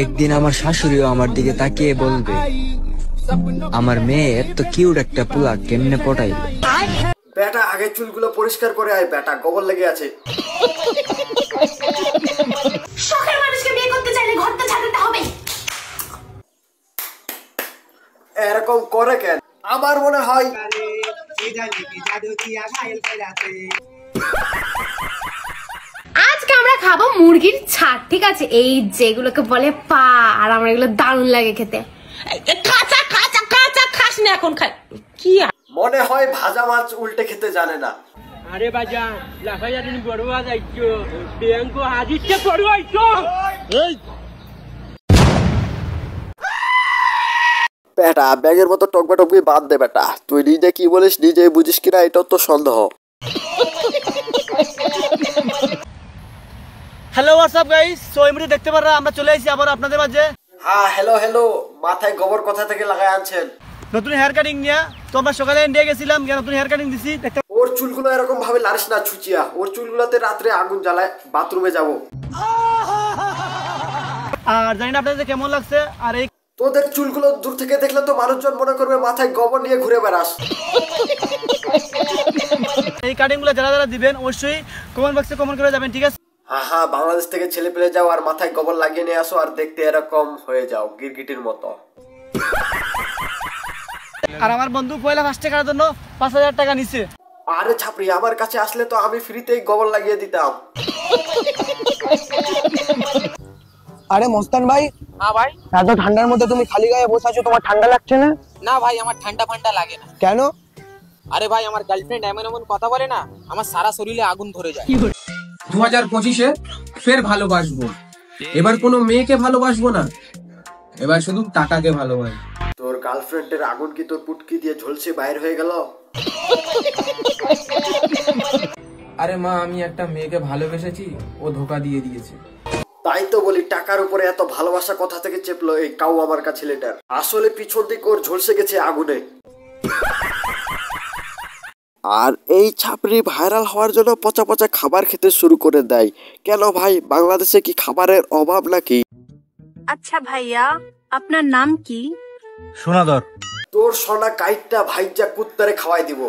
একদিন আমার শাশুড়িও আমার দিকে তাকিয়ে বলবে, আমার মেয়ে এত কিউট একটা পোলা কেমনে পটাইল। বেটা আগে চুলগুলো পরিষ্কার করে আয়, বেটা গোবর লেগে আছে। শখের মানুষকে বিয়ে করতে চাইলে ঘরটা ছাড়তে হবে। এরকম করে কেন? আমার মনে হয় আজকে আমরা খাবো মুরগির ছাড়, ঠিক আছে? এই যেগুলোকে বলে পা, আর আমার এগুলো দারুণ লাগে খেতে। কাঁচা কাঁচা কাঁচা খাস না এখন, খাই কি মনে হয় ভাজা মাছ উল্টে খেতে জানে না। আরে বাজা লাফাইয়া দিন বড়ুয়া যাইছো ব্যাংক হাজিরকে পড়ুয়াইছো। বেটা ব্যাগের মতো টকবা টকবি বাদ দে বেটা, তুই নিজে কি বলিস নিজেই বুঝিস কিনা এটা তো সন্দেহ। হ্যালো হোয়াটসঅ্যাপ গাইস, সো এমনি দেখতে পাররা আমরা চলে এসেছি আবার আপনাদের মাঝে। হ্যাঁ হ্যালো হ্যালো, মাথায় গোবর কোথা থেকে লাগাই আনছেন? নতুন হেয়ার কাটিং নিয়ে তো আমরা সকালে ইন্ডিয়া গেছিলাম, নতুন হেয়ার কাটিং দিছি। ওর চুলগুলো এরকম ভাবে লারিস না ছুচিয়া, ওর চুলগুলোতে রাত্রে আগুন জ্বালায়, বাথরুমে যাব। আর জানি না আপনাদের কেমন লাগছে। আর এই তোদের চুলগুলো দূর থেকে দেখলে তো মানুষজন মনে করবে মাথায় গোবর নিয়ে ঘুরে বেড়াস। এই কাটিং গুলো যারা যারা দিবেন অবশ্যই কমেন্ট বক্সে কমেন্ট করে যাবেন, ঠিক আছে? হ্যাঁ হ্যাঁ, বাংলাদেশ থেকে ছেলে পেলে যাও আর মাথায় গোবর লাগিয়ে নিয়ে আসো আর দেখতে এরকম হয়ে যাও গিরগিটির মতো। আর আমার বন্ধু পয়লা ফার্স্টে করার জন্য 5000 টাকা নিছে। আরে ছাপড়ি, আমার কাছে আসলে তো আমি ফ্রিতেই গোবর লাগিয়ে দিতাম। আরে মস্তান ভাই। হ্যাঁ ভাই। এত ঠান্ডার মধ্যে তুমি খালি গায়ে বসে আছো, তোমার ঠান্ডা লাগছে না? না ভাই, আমার ঠান্ডা ফান্ডা লাগে না। কেন? আরে ভাই, আমার গার্লফ্রেন্ড এমন এমন কথা বলে না, আমার সারা শরীরে আগুন ধরে যায়। 2025-এ ফের ভালোবাসবো, এবার কোনো মেয়েকে ভালোবাসবো না, এবার শুধু টাকাকে ভালোবাসবো। তোর গার্লফ্রেন্ডের আগুন কি তোর পুটকি দিয়ে ঝলসে বাইর হয়ে গেল? আরে মা, আমি একটা মেয়েকে ভালোবেসেছি, ও ধোকা দিয়ে দিয়েছে। তাই তো বলি, টাকার উপরে এত ভালোবাসা কোথা থেকে চেপলো এই কাউ আমার কাছে ছেলেটার? আসলে পিছন দিক ওর ঝলসে গেছে আগুনে। আর এই ছাপড়ি ভাইরাল হওয়ার জন্য পচা পচা খাবার খেতে শুরু করে দেয়। কেন ভাই, বাংলাদেশে কি খাবারের অভাব নাকি? আচ্ছা ভাইয়া, আপনার নাম কি? সোনাদর। তোর সোনা কাইটটা ভাইজা কুত্তারে খাওয়াই দিব।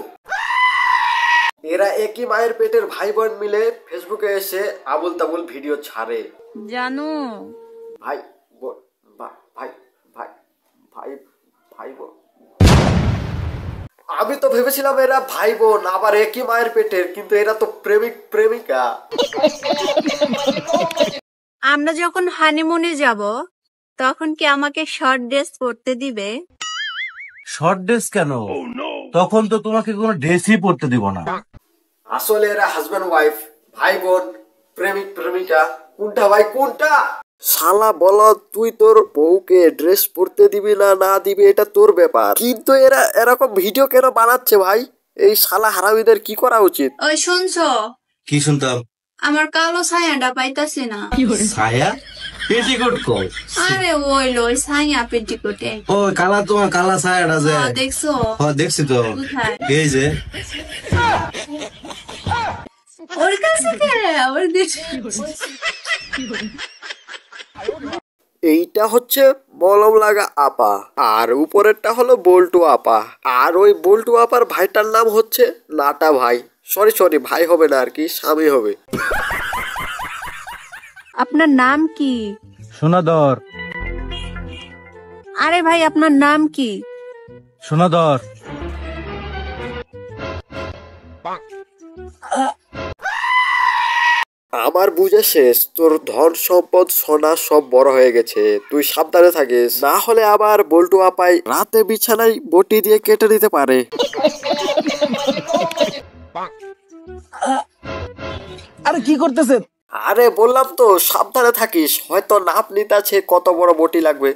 এরা একই মায়ের পেটের ভাই বোন মিলে ফেসবুকে এসে আবুল তাবুল ভিডিও ছাড়ে। জানো ভাই বোন, ভাই ভাই ভাই ভাই বোন, আমি তো ভেবেছিলাম এরা ভাই বোন আবার একই মায়ের পেটের, কিন্তু এরা তো প্রেমিক প্রেমিকা। আমরা যখন হানিমুনে যাব তখন কি আমাকে শর্ট ড্রেস পরতে দিবে? শর্ট ড্রেস কেন? তখন তো তোমাকে কোনো ড্রেসই পরতে দিব না। আসলে এরা হাজবেন্ড ওয়াইফ, ভাই বোন, প্রেমিক প্রেমিকা, কোনটা ভাই কোনটা? শালা বল, তুই তোর বউকে ড্রেস পরতে দিবি না না দিবি এটা তোর ব্যাপার, কিন্তু এরা এরকম ভিডিও কেন বানাচ্ছে ভাই? এই শালা হারামিদের কি করা উচিত? ওই শুনছো? কি শুনতাম? আমার কালো ছায়াটা পাইতাছি না। ছায়া? পেটিকোট কই? আরে ওই লই ছায়া পেটিকোটে। ও কালা, তোমার কালা ছায়াটা যে দেখছো? হ্যাঁ দেখছি তো। কোথায়? এই যে ওর কাছে ওর দেখছি। এইটা হচ্ছে মলম লাগা আপা, আর উপরেরটা হলো বল্টু আপা, আর ওই বল্টু আপার ভাইটার নাম হচ্ছে নাটা ভাই। সরি ভাই হবে না আর কি, স্বামী হবে। আপনার নাম কি? সোনাদর। আরে ভাই, আপনার নাম কি? সোনাদর। আমার বুঝে শেষ, তোর ধন সম্পদ সোনা সব বড় হয়ে গেছে, তুই সাবধানে থাকিস, না হলে আবার বল্টু আপাই রাতে বিছানায় বটি দিয়ে কেটে দিতে পারে। আরে কি করতেছে? আরে বললাম তো সাবধানে থাকিস, হয়তো নাপ নিতে আছে কত বড় বটি লাগবে।